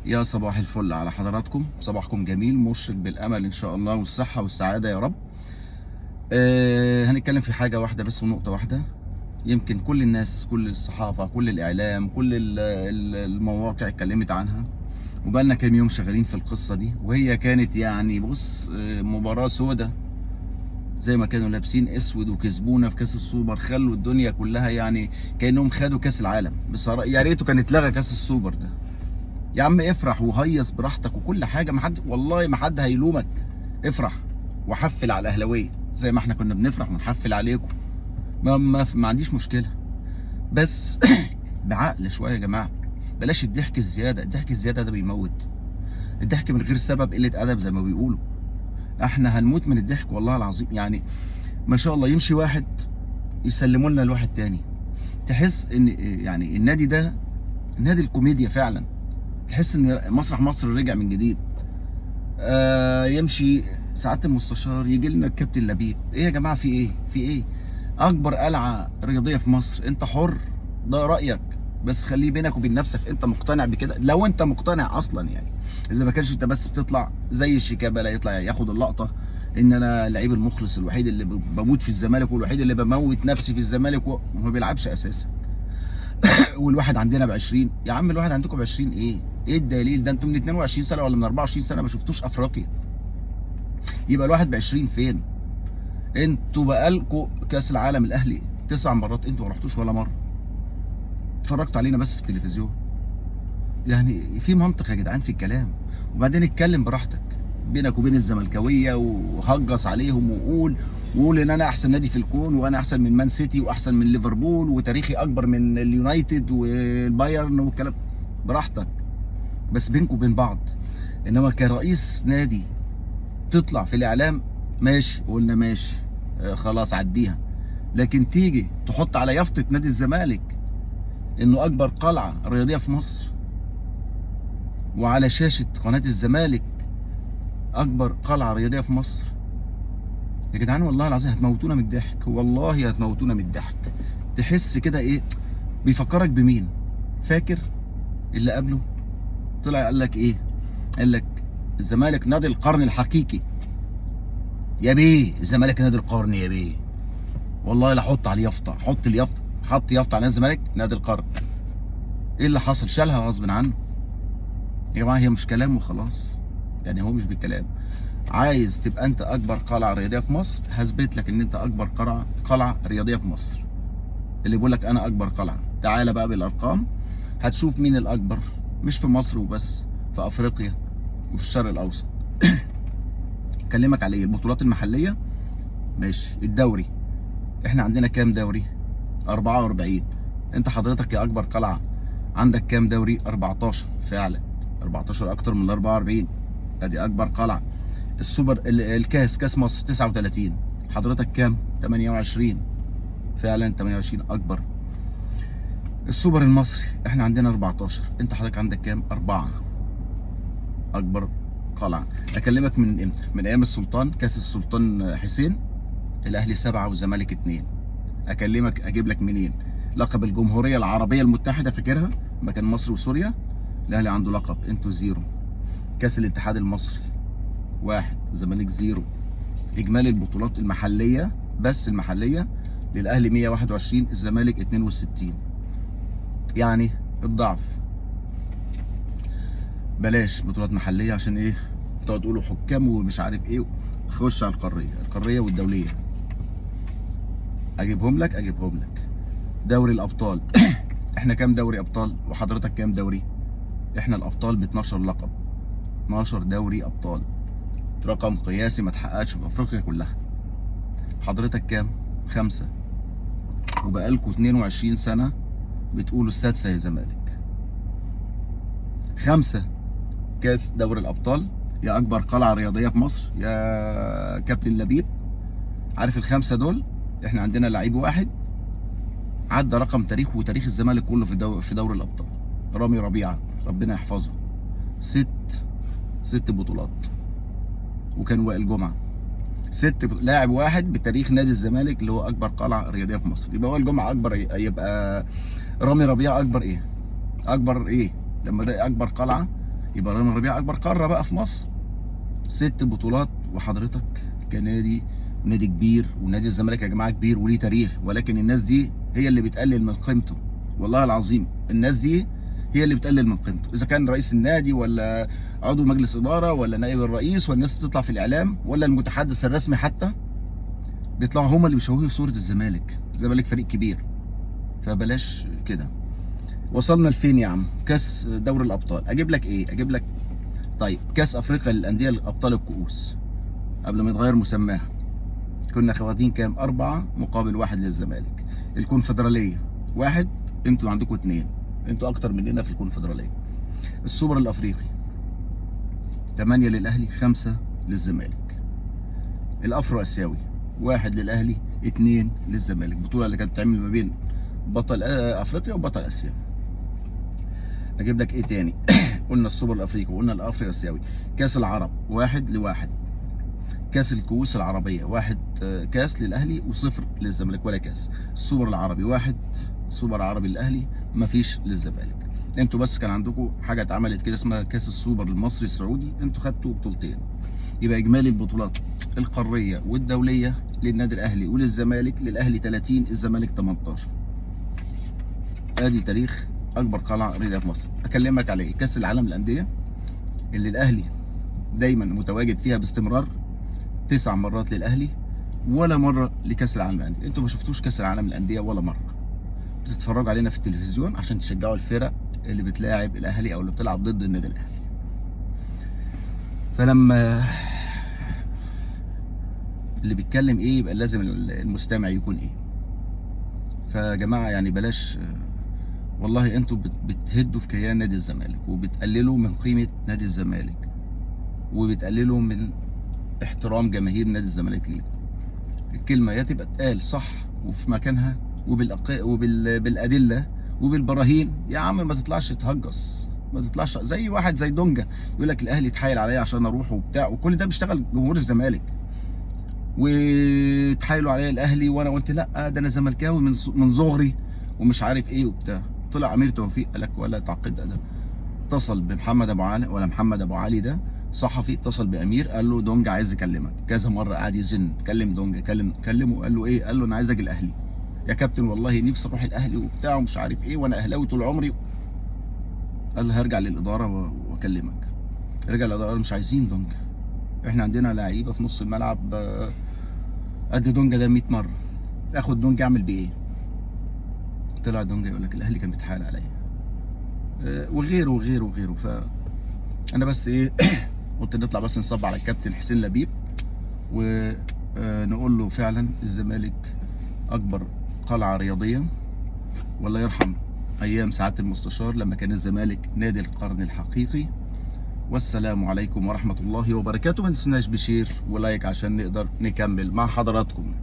يا صباح الفل على حضراتكم، صباحكم جميل مشرق بالامل ان شاء الله والصحه والسعاده يا رب. هنتكلم في حاجه واحده بس ونقطه واحده. يمكن كل الناس، كل الصحافه، كل الاعلام، كل المواقع اتكلمت عنها، وبقالنا كام يوم شغالين في القصه دي، وهي كانت يعني بص مباراه سودة. زي ما كانوا لابسين اسود وكسبونا في كاس السوبر، خلوا الدنيا كلها يعني كانهم خدوا كاس العالم. بصراحه يا ريته كان اتلغى كاس السوبر ده. يا عم افرح وهيص براحتك وكل حاجه، ما حد والله ما حد هيلومك. افرح وحفل على الاهلاويه زي ما احنا كنا بنفرح ونحفل عليكم. ما عنديش مشكله، بس بعقل شويه يا جماعه. بلاش الضحك الزياده، الضحك الزياده ده بيموت. الضحك من غير سبب قله ادب زي ما بيقولوا. احنا هنموت من الضحك والله العظيم. يعني ما شاء الله يمشي واحد يسلموا لنا لواحد تاني، تحس ان يعني النادي ده نادي الكوميديا فعلا. تحس ان مسرح مصر رجع من جديد. يمشي سعاده المستشار، يجي لنا الكابتن لبيب. ايه يا جماعه، في ايه؟ في ايه؟ اكبر قلعه رياضيه في مصر، انت حر، ده رايك، بس خليه بينك وبين نفسك. انت مقتنع بكده؟ لو انت مقتنع اصلا يعني، اذا ما كانش انت بس بتطلع زي الشيكابالا لا يطلع ياخد اللقطه ان انا اللعيب المخلص الوحيد اللي بموت في الزمالك والوحيد اللي بموت نفسي في الزمالك وما بيلعبش اساسا. والواحد عندنا ب 20. يا عم الواحد عندكم ب 20 ايه؟ ايه الدليل ده؟ انتم من 22 سنه ولا من 24 سنه ما شفتوش افريقيا. يبقى الواحد ب 20 فين؟ انتوا بقالكوا كاس العالم الاهلي 9 مرات، انتوا ما رحتوش ولا مره. اتفرجتوا علينا بس في التلفزيون. يعني في منطق يا جدعان في الكلام. وبعدين اتكلم براحتك بينك وبين الزملكاويه وهجص عليهم وقول ان انا احسن نادي في الكون، وانا احسن من مان سيتي واحسن من ليفربول وتاريخي اكبر من اليونايتد والبايرن والكلام. براحتك، بس بينكم وبين بعض. انما كرئيس نادي تطلع في الاعلام، ماشي قلنا ماشي، خلاص عديها. لكن تيجي تحط على يافطه نادي الزمالك انه اكبر قلعه رياضيه في مصر، وعلى شاشه قناه الزمالك اكبر قلعه رياضيه في مصر، يا جدعان والله العظيم هتموتونا من الضحك، والله هتموتونا من الضحك. تحس كده ايه؟ بيفكرك بمين؟ فاكر اللي قبله طلع قال لك ايه؟ قال لك الزمالك نادي القرن الحقيقي. يا بيه الزمالك نادي القرن يا بيه. والله لا حط على اليافطه، حط اليافطه، حط يافطه على نادي الزمالك نادي القرن. ايه اللي حصل؟ شالها غصب عنه. يا جماعه هي مش كلام وخلاص، يعني هو مش بالكلام. عايز تبقى انت اكبر قلعه رياضيه في مصر، هثبت لك ان انت اكبر قلعه رياضيه في مصر. اللي بيقول لك انا اكبر قلعه، تعالى بقى بالارقام هتشوف مين الاكبر. مش في مصر وبس، في افريقيا وفي الشرق الاوسط. اكلمك على ايه؟ البطولات المحليه ماشي. الدوري احنا عندنا كام دوري؟ 44. انت حضرتك يا اكبر قلعه عندك كام دوري؟ 14 فعلا. 14 اكتر من 44. ادي اكبر قلعه. السوبر الكاس، كاس مصر 39. حضرتك كام؟ 28 فعلا. 28 اكبر. السوبر المصري احنا عندنا 14. انت حضرتك عندك كام؟ 4. اكبر قلعه. اكلمك من امتى؟ من ايام السلطان، كاس السلطان حسين، الاهلي 7 والزمالك 2. اكلمك اجيب لك منين؟ لقب الجمهوريه العربيه المتحده، فاكرها؟ ما كان مصر وسوريا، الاهلي عنده لقب، انتوا 0. كاس الاتحاد المصري 1، الزمالك 0. اجمالي البطولات المحليه بس المحليه للاهلي 121، الزمالك 62. يعني الضعف. بلاش بطولات محليه عشان ايه؟ تقعد تقولوا حكام ومش عارف ايه. خش على القاريه والدوليه. اجيبهم لك. دوري الابطال احنا كام دوري ابطال وحضرتك كام دوري؟ احنا الابطال ب 12 لقب، 12 دوري ابطال. رقم قياسي ما اتحققش في افريقيا كلها. حضرتك كام؟ 5. وبقالكوا 22 سنه بتقولوا السادسه يا زمالك. 5 كاس دوري الابطال يا اكبر قلعه رياضيه في مصر يا كابتن لبيب. عارف ال5 دول؟ احنا عندنا لعيب واحد عدى رقم تاريخه وتاريخ الزمالك كله في دوري الابطال، رامي ربيعه ربنا يحفظه. 6 بطولات. وكان وائل جمعه. لاعب واحد بتاريخ نادي الزمالك اللي هو اكبر قلعه رياضيه في مصر. يبقى وائل جمعه اكبر، يبقى رامي ربيعه اكبر ايه؟ اكبر ايه لما ده اكبر قلعه يبقى رامي ربيعه اكبر قاره بقى في مصر، 6 بطولات. وحضرتك كنادي، نادي كبير، ونادي الزمالك يا جماعه كبير وليه تاريخ، ولكن الناس دي هي اللي بتقلل من قيمته. والله العظيم الناس دي هي اللي بتقلل من قيمته، اذا كان رئيس النادي ولا عضو مجلس اداره ولا نائب الرئيس، والناس اللي بتطلع في الاعلام ولا المتحدث الرسمي حتى، بيطلعوا هم اللي بيشوهوا صوره الزمالك. الزمالك فريق كبير، فبلاش كده. وصلنا لفين يا عم؟ كاس دوري الابطال. اجيب لك ايه؟ اجيب لك طيب كاس افريقيا للانديه الابطال الكؤوس قبل ما يتغير مسماها، كنا واخدين كام؟ 4-1 للزمالك. الكونفدراليه 1، انتوا عندكم 2، انتوا اكتر مننا في الكونفدراليه. السوبر الافريقي 8 للاهلي، 5 للزمالك. الافرو اسيوي 1 للاهلي، 2 للزمالك. البطوله اللي كانت بتتعمل ما بين بطل افريقيا وبطل اسيا. اجيب لك ايه تاني؟ قلنا السوبر الافريقي وقلنا الافريقي اسيوي. كاس العرب 1-1. كاس الكؤوس العربيه 1 كاس للاهلي و0 للزمالك ولا كاس. السوبر العربي 1 سوبر عربي للاهلي، مفيش للزمالك. انتوا بس كان عندكم حاجه اتعملت كده اسمها كاس السوبر المصري السعودي، انتوا خدتوا بطولتين. يبقى اجمالي البطولات القاريه والدوليه للنادي الاهلي وللزمالك، للاهلي 30، الزمالك 18. ادي تاريخ اكبر قلعه رياضيه في مصر. اكلمك على ايه؟ كاس العالم للانديه اللي الاهلي دايما متواجد فيها باستمرار، 9 مرات للاهلي ولا مره لكاس العالم للانديه. انتوا ما شفتوش كاس العالم للانديه ولا مره، بتتفرجوا علينا في التلفزيون عشان تشجعوا الفرق اللي بتلاعب الاهلي او اللي بتلعب ضد النادي الاهلي. فلما اللي بيتكلم ايه يبقى لازم المستمع يكون ايه. فيا جماعه يعني بلاش، والله انتوا بتهدوا في كيان نادي الزمالك، وبتقللوا من قيمه نادي الزمالك، وبتقللوا من احترام جماهير نادي الزمالك ليكم. الكلمه يا تبقى اتقال صح وفي مكانها وبالادله وبالبراهين، يا عم ما تطلعش تهجص، ما تطلعش زي واحد زي دونجا يقول لك الاهلي اتحايل عليا عشان اروح وبتاع، وكل ده بيشتغل جمهور الزمالك. واتحايلوا عليا الاهلي وانا قلت لا، ده انا زملكاوي من صغري ومش عارف ايه وبتاع. طلع امير توفيق قال لك ولا تعقد ده، اتصل بمحمد ابو علي، ولا محمد ابو علي ده صحفي، اتصل بامير قال له دونجا عايز يكلمك كذا مره، قعد يزن كلم دونجا، كلمه. قال له ايه؟ قال له انا عايز اجي الاهلي يا كابتن، والله نفسي اروح الاهلي وبتاع ومش عارف ايه، وانا اهلاوي طول عمري. قال له هرجع للاداره واكلمك. رجع للاداره، مش عايزين دونجا، احنا عندنا لعيبه في نص الملعب قد دونجا ده 100 مره، اخد دونجا اعمل بيه ايه؟ طلع دونجا يقول لك الاهلي كان بيتحايل عليا، وغيره وغيره وغيره. فانا بس ايه قلت نطلع بس نصب على الكابتن حسين لبيب ونقول له فعلا الزمالك اكبر قلعه رياضيه، والله يرحم ايام سعاده المستشار لما كان الزمالك نادي القرن الحقيقي. والسلام عليكم ورحمه الله وبركاته. ما تنسوناش بشير ولايك عشان نقدر نكمل مع حضراتكم.